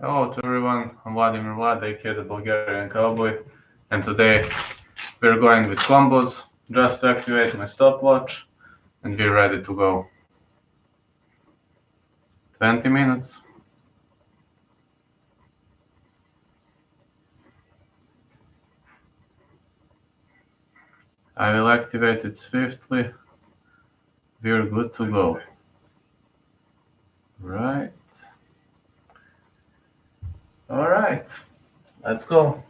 Hello to everyone, I'm Vladimir Vlad, aka the Bulgarian Cowboy, and today we're going with combos just to activate my stopwatch and be ready to go. 20 minutes. I will activate it swiftly. We're good to go. Right. Alright, let's go.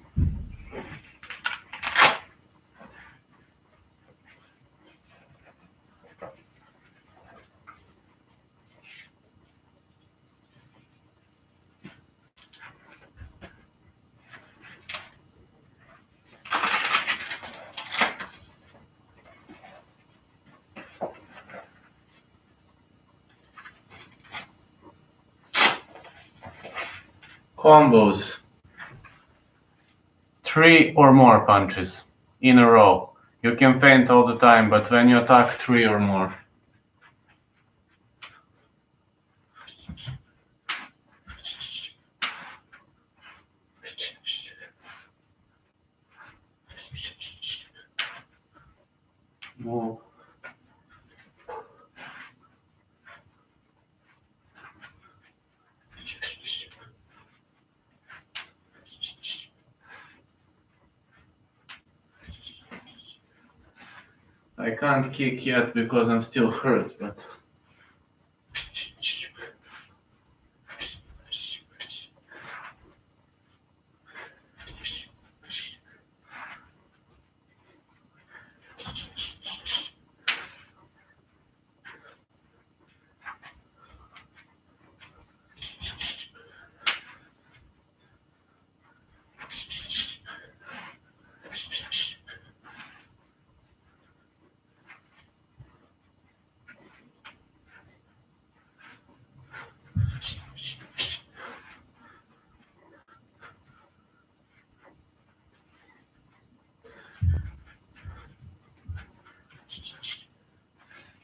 Combos. 3 or more punches in a row. You can feint all the time, but when you attack 3 or more. Move. I can't kick yet because I'm still hurt, but...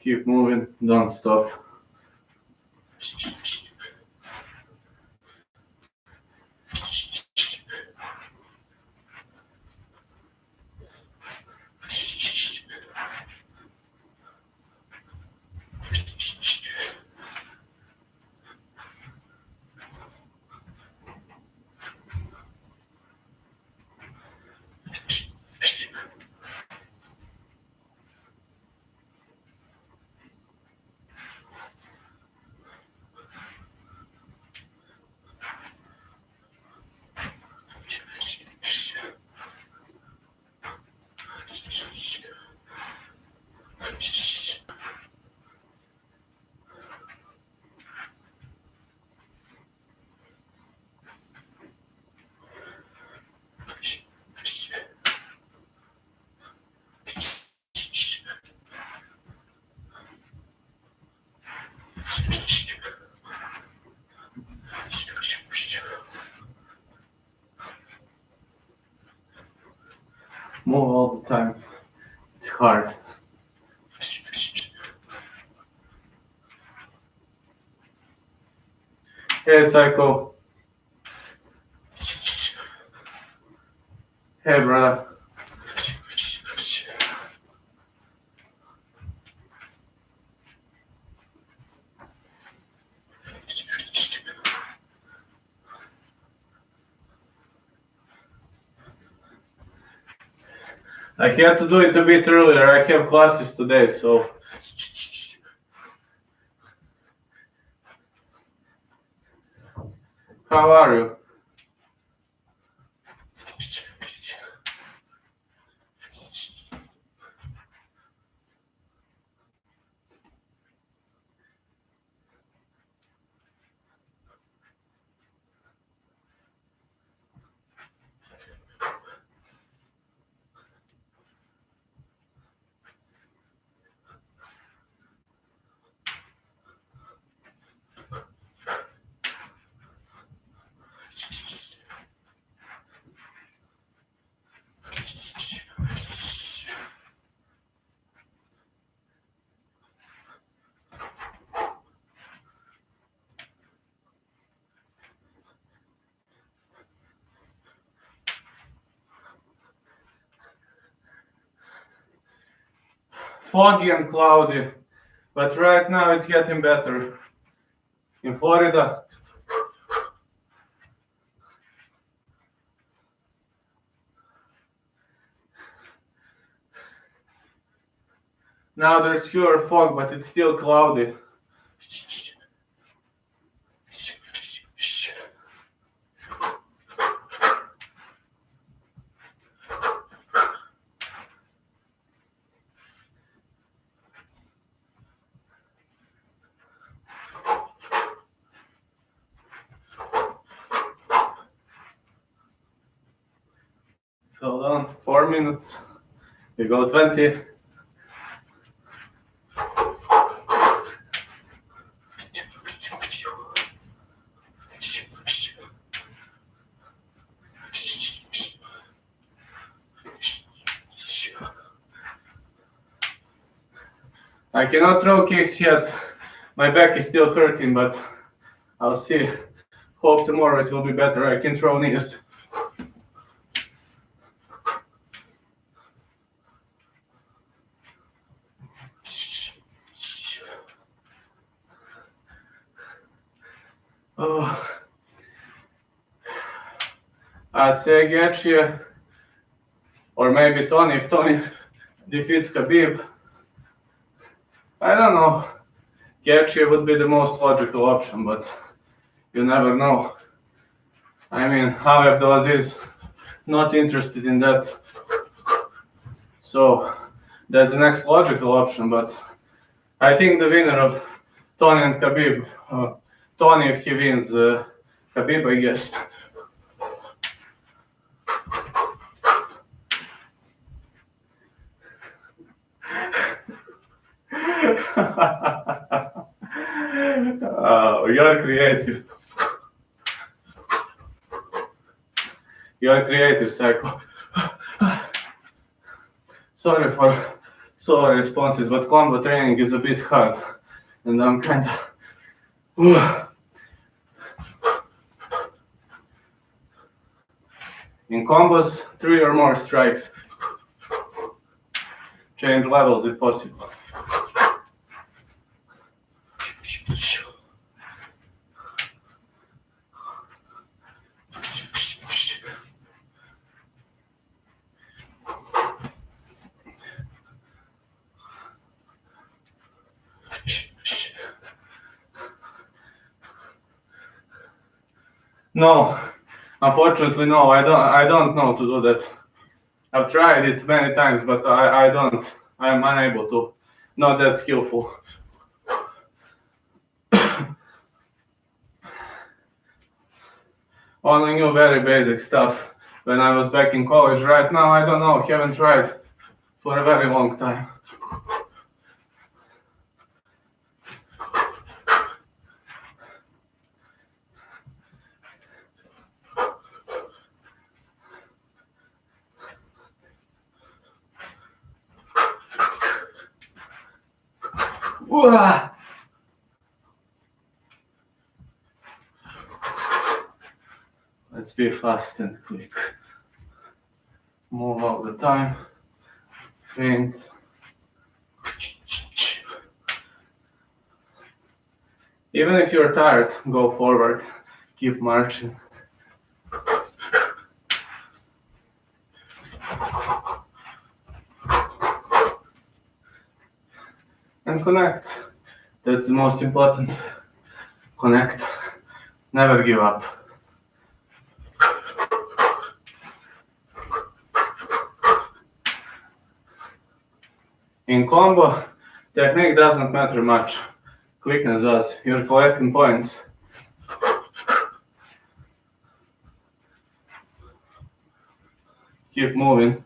Keep moving, don't stop. Move all the time. It's hard. Hey, Psycho. Hey, brother. I had to do it a bit earlier. I have classes today, so... How are you? foggy and cloudy, but right now it's getting better. In Florida, now there's fewer fog, but it's still cloudy. Hold on, 4 minutes. We go 20. I cannot throw kicks yet. My back is still hurting, but I'll see. Hope tomorrow it will be better. I can throw knees. Oh. I'd say Gaethje, or maybe Tony, if Tony defeats Khabib. I don't know. Gaethje would be the most logical option, but you never know. I mean, Abdul is not interested in that. So that's the next logical option, but I think the winner of Tony and Khabib, Tony if he wins, Khabib, I guess. You're creative. You're creative, Psycho. Sorry for slow responses, but combo training is a bit hard, and I'm kind of. In combos, 3 or more strikes. Change levels if possible. No, unfortunately, no. I don't know to do that. I've tried it many times, but I don't. I'm unable to. Not that skillful. Only knew very basic stuff when I was back in college. Right now, I don't know. Haven't tried for a very long time. Let's be fast and quick. Move all the time. Feint. Even if you're tired, go forward. Keep marching. And connect. That's the most important. Connect. Never give up. In combo, technique doesn't matter much. Quickness does. You're collecting points. Keep moving.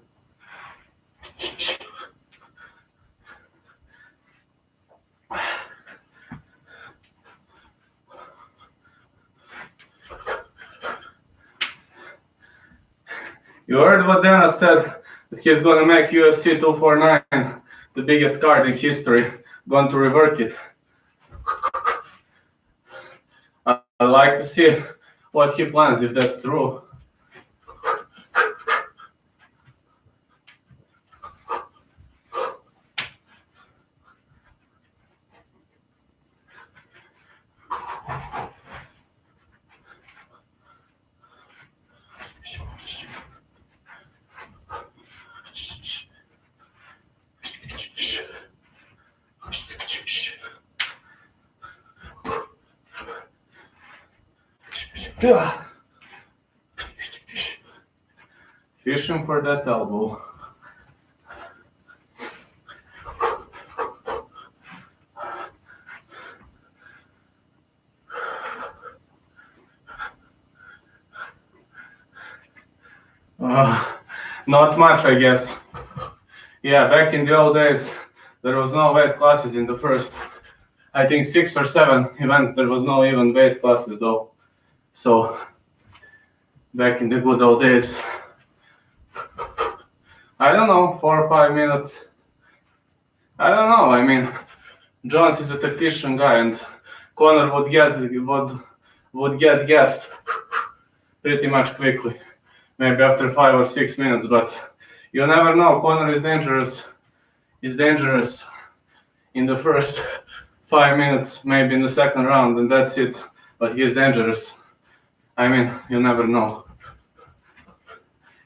You heard what Dennis said, that he's gonna make UFC 249 the biggest card in history. Going to rework it. I'd like to see what he plans, if that's true. Fishing for that elbow. Not much, I guess. Yeah, back in the old days, there was no weight classes in the first, I think 6 or 7 events. There was no even weight classes though. So, back in the good old days, I don't know, 4 or 5 minutes. I don't know. I mean, Jones is a tactician guy, and Conor would get gassed pretty much quickly, maybe after 5 or 6 minutes. But you never know. Conor is dangerous. He's dangerous in the first 5 minutes, maybe in the second round, and that's it. But he's dangerous. I mean, you never know.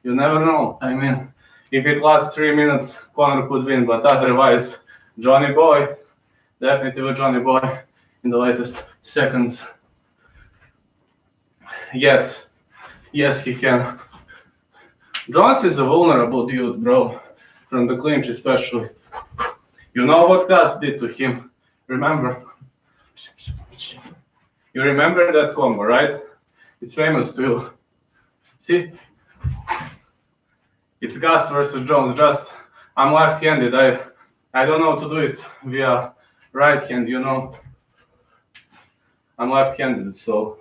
You never know. I mean, if it lasts 3 minutes, Conor could win, but otherwise, Johnny Boy, definitely Johnny Boy in the latest seconds. Yes, he can. Jones is a vulnerable dude, bro, from the clinch especially. You know what Gus did to him, remember? You remember that combo, right? It's famous too. See? It's Gus versus Jones. Just, I'm left-handed. I don't know how to do it via right hand, you know. I'm left-handed, so.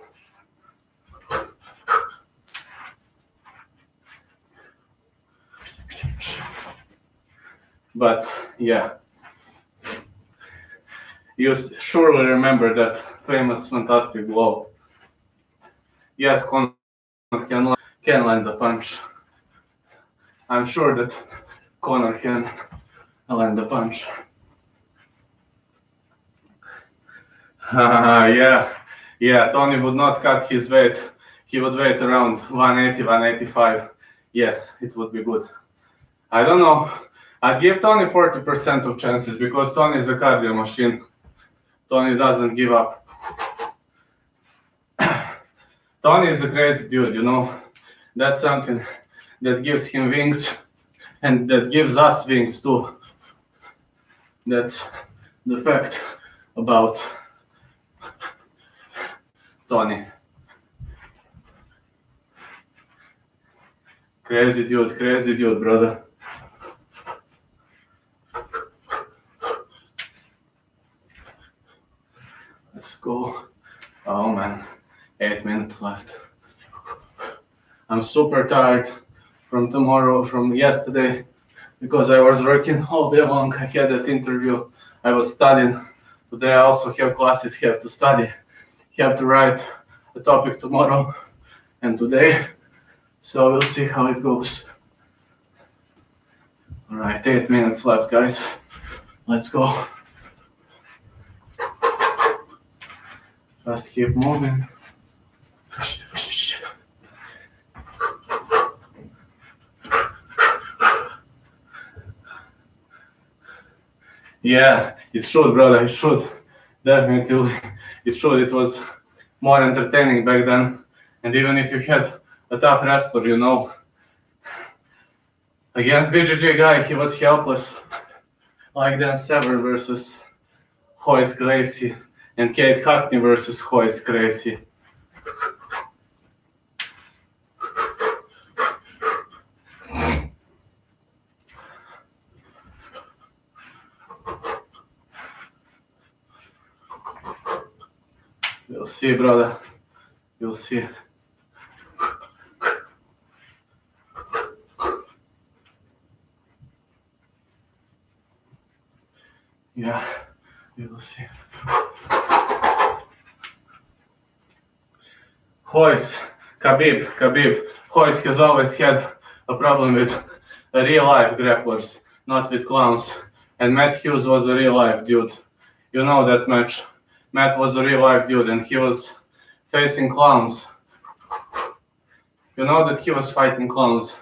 But, yeah. You surely remember that famous, fantastic blow. Yes, Conor can land a punch. I'm sure that Conor can land a punch. Yeah, Tony would not cut his weight. He would wait around 180, 185. Yes, it would be good. I don't know. I'd give Tony 40% of chances because Tony is a cardio machine. Tony doesn't give up. Tony is a crazy dude, you know. That's something that gives him wings and that gives us wings too. That's the fact about Tony. Crazy dude, brother. Let's go. Oh man, 8 minutes left. I'm super tired from yesterday, because I was working all day long. I had that interview, I was studying. Today I also have classes, have to study, have to write a topic tomorrow and today. So we'll see how it goes. All right, 8 minutes left, guys. Let's go. Just keep moving. Yeah, it should, brother. It should. Definitely. It should. It was more entertaining back then. And even if you had a tough wrestler, you know, against BJJ guy, he was helpless. Like Dan Severn versus Royce Gracie and Kate Hackney versus Royce Gracie. You'll see, brother. You'll see. Yeah, you'll see. Royce, Khabib. Royce has always had a problem with real-life grapplers, not with clowns. And Matt Hughes was a real-life dude. You know that match. Matt was a real-life dude, and he was facing clowns. You know that he was fighting clowns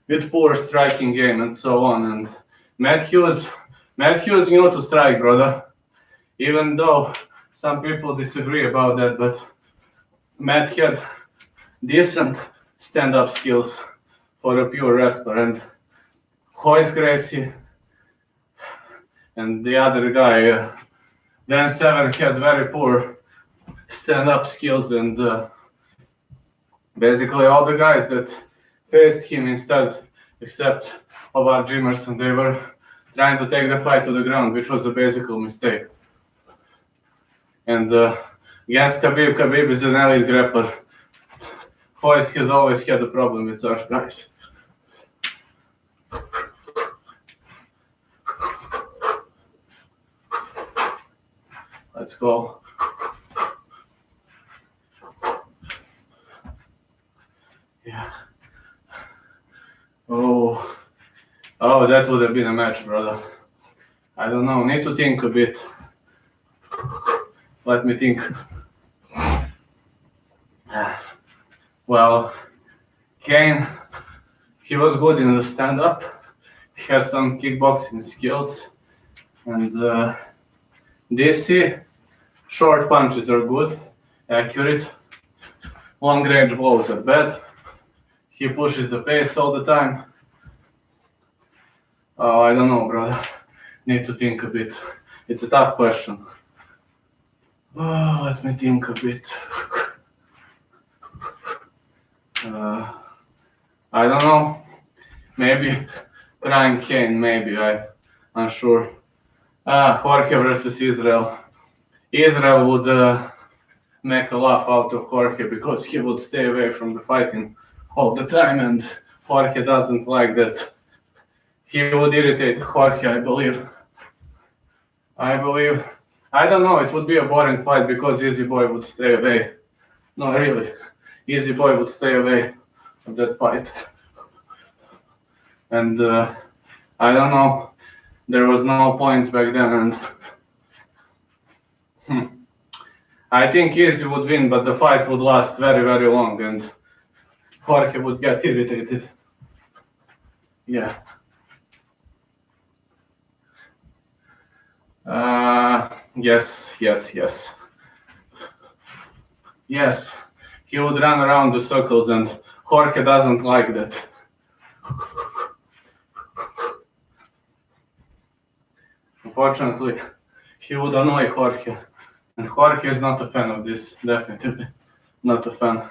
with poor striking game and so on. And Matt Hughes knew to strike, brother. Even though some people disagree about that, but Matt had decent stand-up skills for a pure wrestler, and Royce Gracie and the other guy, Dan Severn, had very poor stand-up skills, and basically all the guys that faced him instead, except Ovar Jimerson, they were trying to take the fight to the ground, which was a basic mistake. And against Khabib, Khabib is an elite grappler. Royce has always had a problem with such guys. Let's go. Yeah. Oh, that would have been a match, brother. I don't know. Need to think a bit. Let me think. Well, Kane, he was good in the stand-up. He has some kickboxing skills. And DC, short punches are good, accurate. Long-range blows are bad. He pushes the pace all the time. I don't know, brother. Need to think a bit. It's a tough question. Let me think a bit. I don't know. Maybe Brian Kane, maybe. I'm unsure. Jorge versus Israel. Israel would make a laugh out of Jorge because he would stay away from the fighting all the time, and Jorge doesn't like that. He would irritate Jorge, I believe. I don't know, it would be a boring fight because Easy Boy would stay away. No, really. Easy Boy would stay away of that fight. And I don't know, there was no points back then, and I think Easy would win, but the fight would last very, very long, and Jorge would get irritated. Yeah. Yes. Yes, he would run around the circles, and Jorge doesn't like that. Unfortunately, he would annoy Jorge, and Jorge is not a fan of this, definitely not a fan.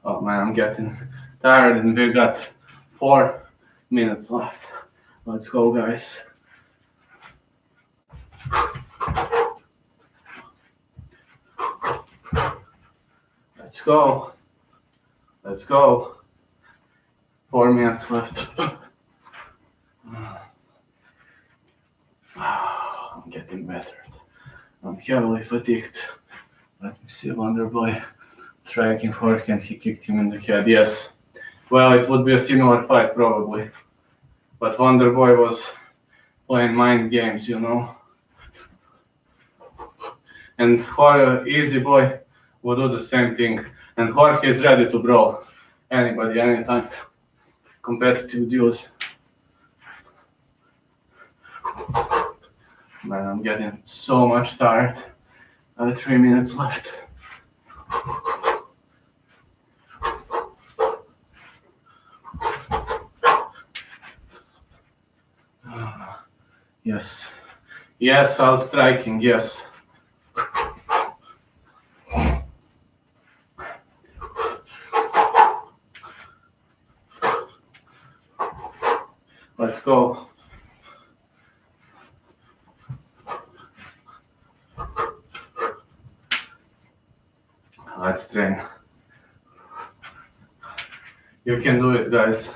Oh man, I'm getting tired, and we've got 4 minutes left. Let's go, guys. Let's go. 4 minutes left. I'm getting better. I'm heavily fatigued. Let me see, Wonderboy striking Jorge, and he kicked him in the head. Yes. Well, it would be a similar fight, probably. But Wonderboy was playing mind games, you know. And Jorge, Easy Boy, will do the same thing. And Jorge is ready to brawl anybody, anytime. Competitive dude. Man, I'm getting so much tired. 3 minutes left. Yes. Yes, out striking, yes. Let's go. Let's train. You can do it, guys.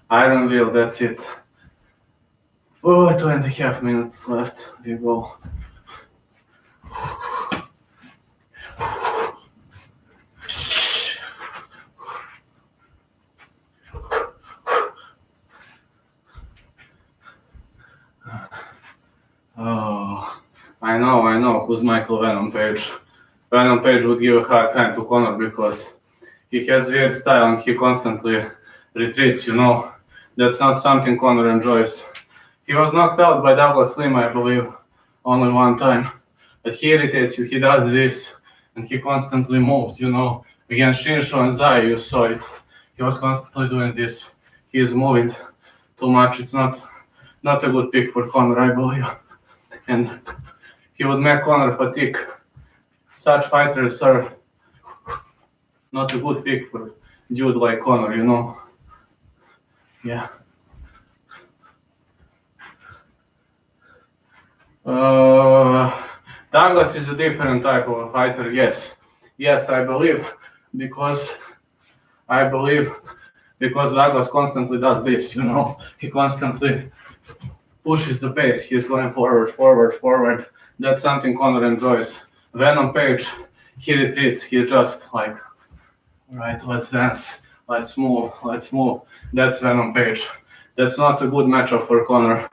Iron Will, that's it. Oh, 2.5 minutes left. We go. Oh, I know who's Michael Venom Page. Venom Page would give a hard time to Conor because he has weird style and he constantly retreats, you know. That's not something Conor enjoys. He was knocked out by Douglas Lima, I believe, only one time but he irritates you. He does this, and he constantly moves, you know. Against Shinsho and Zai, you saw it. He was constantly doing this. He is moving too much. It's not a good pick for Conor, I believe. And he would make Conor fatigue. Such fighters are not a good pick for dude like Conor, you know. Yeah. Douglas is a different type of a fighter, yes. Yes, I believe, because Douglas constantly does this, you know. He constantly pushes the pace. He's going forward. That's something Conor enjoys. Venom Page, he retreats. He's just like, right, let's dance, let's move. That's Venom Page. That's not a good matchup for Conor.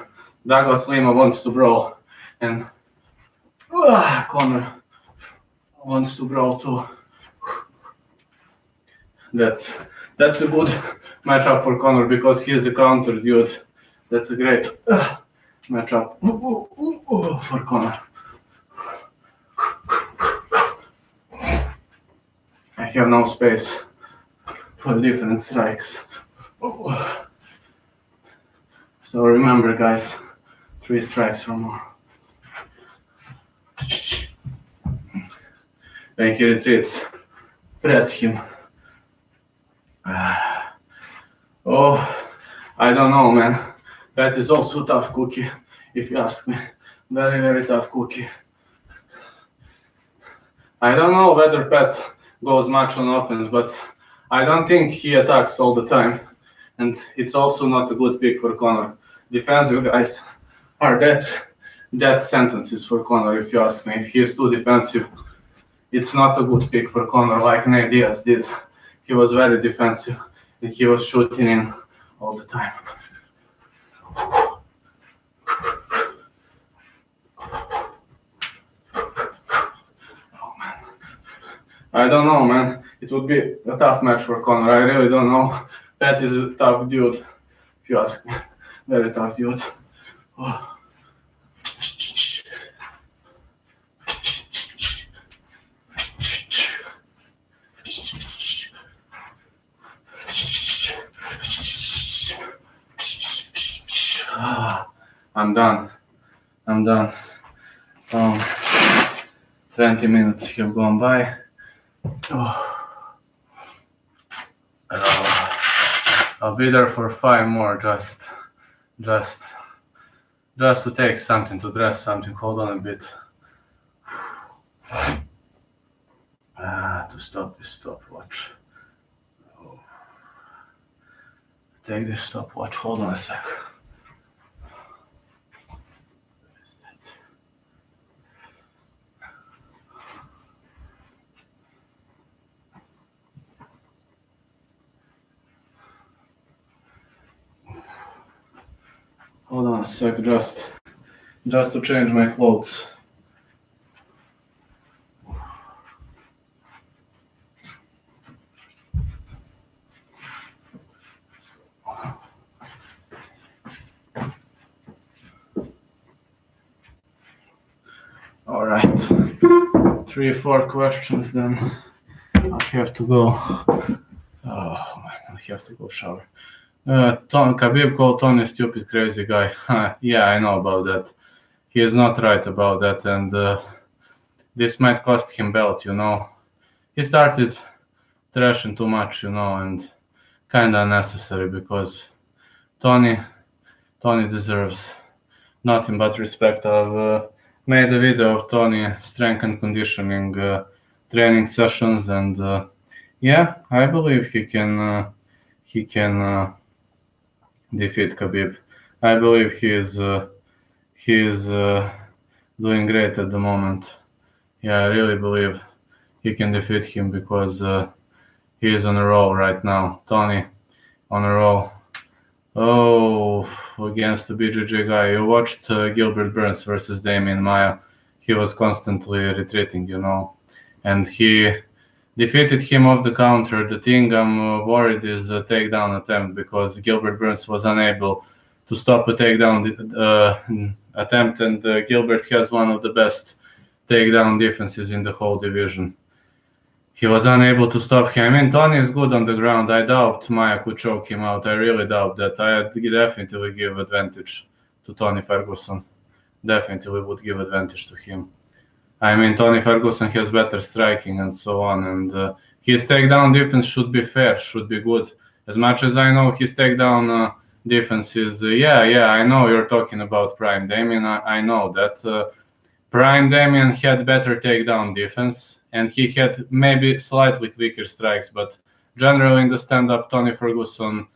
Douglas Lima wants to brawl, and Conor wants to brawl too. That's a good matchup for Conor because he's a counter dude. That's a great matchup for Conor. I have no space for different strikes. So remember, guys, 3 strikes or more. When he retreats, press him. Oh, I don't know, man. That is also tough cookie, if you ask me. Very, very tough cookie. I don't know whether Pat goes much on offense, but I don't think he attacks all the time. And it's also not a good pick for Conor. Defensive guys are death sentences for Conor, if you ask me. If he is too defensive, it's not a good pick for Conor like Nate Diaz did. He was very defensive and he was shooting in all the time. Oh man. I don't know, man. It would be a tough match for Conor. I really don't know. Pat is a tough dude, if you ask me. Very tough dude. Oh. I'm done. 20 minutes have gone by. I'll be there for 5 more, just to take something, to dress something. Hold on a bit. To stop this stopwatch. Take this stopwatch. Hold on a sec. Hold on a sec, just to change my clothes. All right, 3-4 questions then. I have to go. Oh man, I have to go shower. Khabib called Tony stupid, crazy guy. Yeah, I know about that. He is not right about that, and this might cost him belt, you know. He started thrashing too much, you know, and kinda unnecessary because Tony deserves nothing but respect. I've made a video of Tony strength and conditioning training sessions, and yeah, I believe he can defeat Khabib. I believe he is doing great at the moment. Yeah, I really believe he can defeat him because he is on a roll right now. Tony on a roll. Oh, against the BJJ guy. You watched Gilbert Burns versus Damian Maia. He was constantly retreating, you know, and he defeated him off the counter. The thing I'm worried is a takedown attempt because Gilbert Burns was unable to stop a takedown attempt, and Gilbert has one of the best takedown defenses in the whole division. He was unable to stop him. I mean, Tony is good on the ground. I doubt Maia could choke him out. I really doubt that. I definitely give advantage to Tony Ferguson. Definitely would give advantage to him. I mean, Tony Ferguson has better striking and so on, and his takedown defense should be fair, should be good. As much as I know, his takedown defense is, I know you're talking about Prime Damian. I know that Prime Damian had better takedown defense, and he had maybe slightly quicker strikes, but generally in the stand-up, Tony Ferguson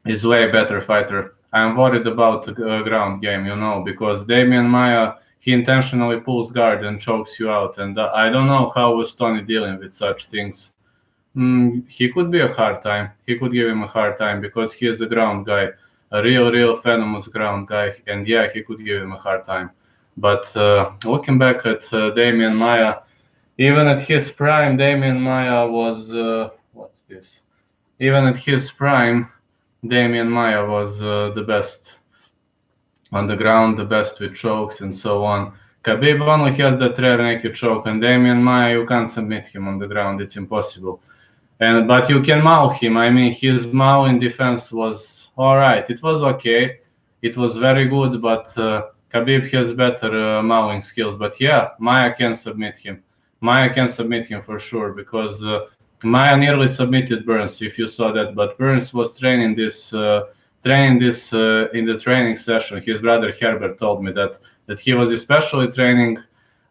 is way better fighter. I'm worried about the ground game, because Damian Maia, he intentionally pulls guard and chokes you out, and I don't know how was Tony dealing with such things. He could be a hard time. He could give him a hard time because he is a ground guy, a real venomous ground guy, and he could give him a hard time. But looking back at Damian Maia, even at his prime, Damian Maia was what's this? Even at his prime, Damian Maia was the best on the ground, the best with chokes and so on. Khabib only has that rare naked choke, and Damian Maia, you can't submit him on the ground. It's impossible. But you can maul him. I mean, his mauling defense was all right. It was okay. It was very good, but Khabib has better mauling skills. But Maia can submit him. Maia can submit him for sure, because Maia nearly submitted Burns, if you saw that. But Burns was training this in the training session. His brother Herbert told me that he was especially training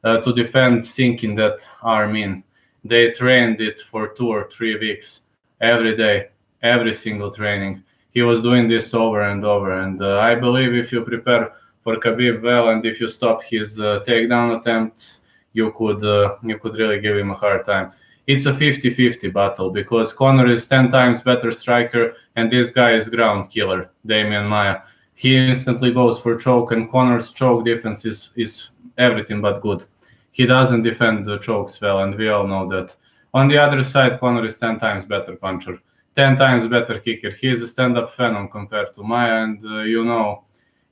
to defend sinking that arm in. They trained it for 2 or 3 weeks, every day, every single training. He was doing this over and over, and I believe if you prepare for Khabib well, and if you stop his takedown attempts, you could really give him a hard time. It's a 50-50 battle, because Conor is 10 times better striker, and this guy is ground killer, Damian Maia. He instantly goes for choke, and Conor's choke defense is everything but good. He doesn't defend the chokes well, and we all know that. On the other side, Conor is 10 times better puncher, 10 times better kicker. He is a stand-up phenom compared to Maia, and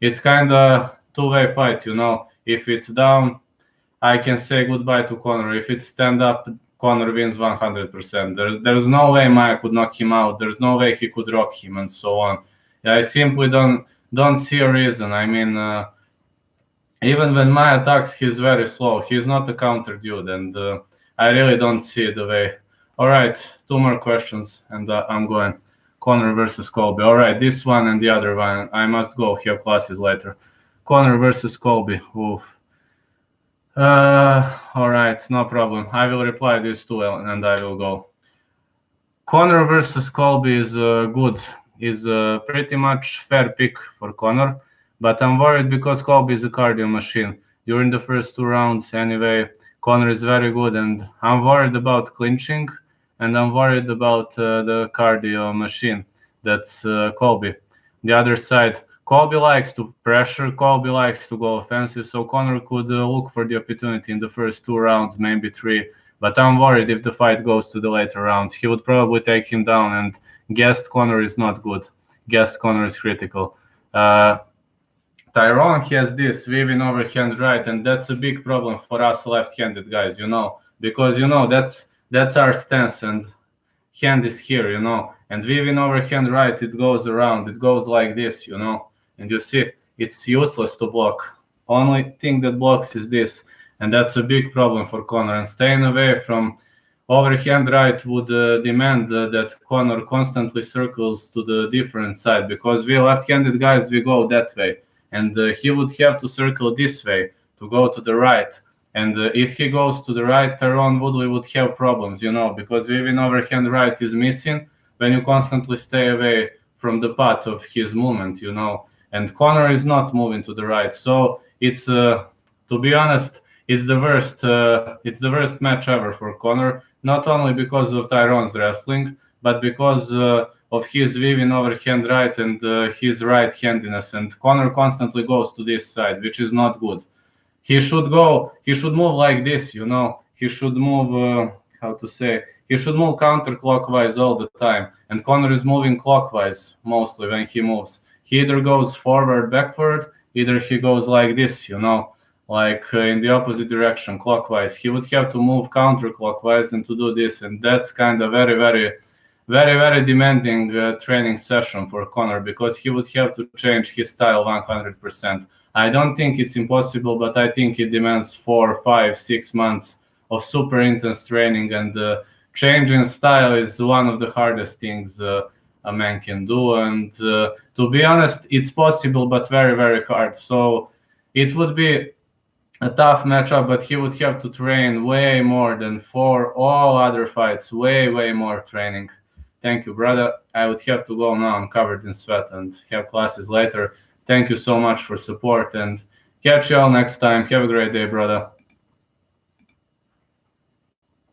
it's kind of two-way fight. If it's down, I can say goodbye to Conor. If it's stand-up, Conor wins 100%. There's no way Maia could knock him out. There's no way he could rock him and so on. I simply don't see a reason. I mean, even when Maia attacks, he's very slow. He's not a counter dude, and I really don't see the way. All right, 2 more questions, and I'm going. Conor versus Colby. All right, this one and the other one. I must go. Have classes later. Conor versus Colby. Oof. All right, no problem. I will reply these 2 and I will go. Conor versus Colby is good. Is pretty much fair pick for Conor, but I'm worried because Colby is a cardio machine. During the first 2 rounds, anyway, Conor is very good, and I'm worried about clinching, and I'm worried about the cardio machine. That's Colby. The other side, Colby likes to pressure, Colby likes to go offensive, so Conor could look for the opportunity in the first 2 rounds, maybe 3. But I'm worried if the fight goes to the later rounds. He would probably take him down, and guessed Conor is not good. Guessed Conor is critical. Tyrone has this weaving overhand right, and that's a big problem for us left-handed guys, because that's our stance, and hand is here, and weaving overhand right, it goes around, it goes like this, and you see it's useless to block. Only thing that blocks is this, and that's a big problem for Conor. And staying away from overhand right would demand that Conor constantly circles to the different side, because we left-handed guys, we go that way, and he would have to circle this way to go to the right. And if he goes to the right, Tyrone Woodley would have problems, because weaving overhand right is missing when you constantly stay away from the path of his movement, and Conor is not moving to the right. So it's, to be honest, it's the worst match ever for Conor, not only because of Tyrone's wrestling, but because of his weaving overhand right and his right-handedness. And Conor constantly goes to this side, which is not good. He should move like this, He should move, he should move counterclockwise all the time. And Conor is moving clockwise mostly when he moves. He either goes forward, backward, either he goes like this, like in the opposite direction, clockwise. He would have to move counterclockwise and to do this, and that's kind of very demanding training session for Conor, because he would have to change his style 100%. I don't think it's impossible, but I think it demands 4, 5, 6 months of super intense training, and changing style is one of the hardest things a man can do. And to be honest, it's possible, but very hard. So it would be a tough matchup, but he would have to train way more than for all other fights, way more training. Thank you, brother. I would have to go now. I'm covered in sweat and have classes later. Thank you so much for support, and catch you all next time. Have a great day, brother.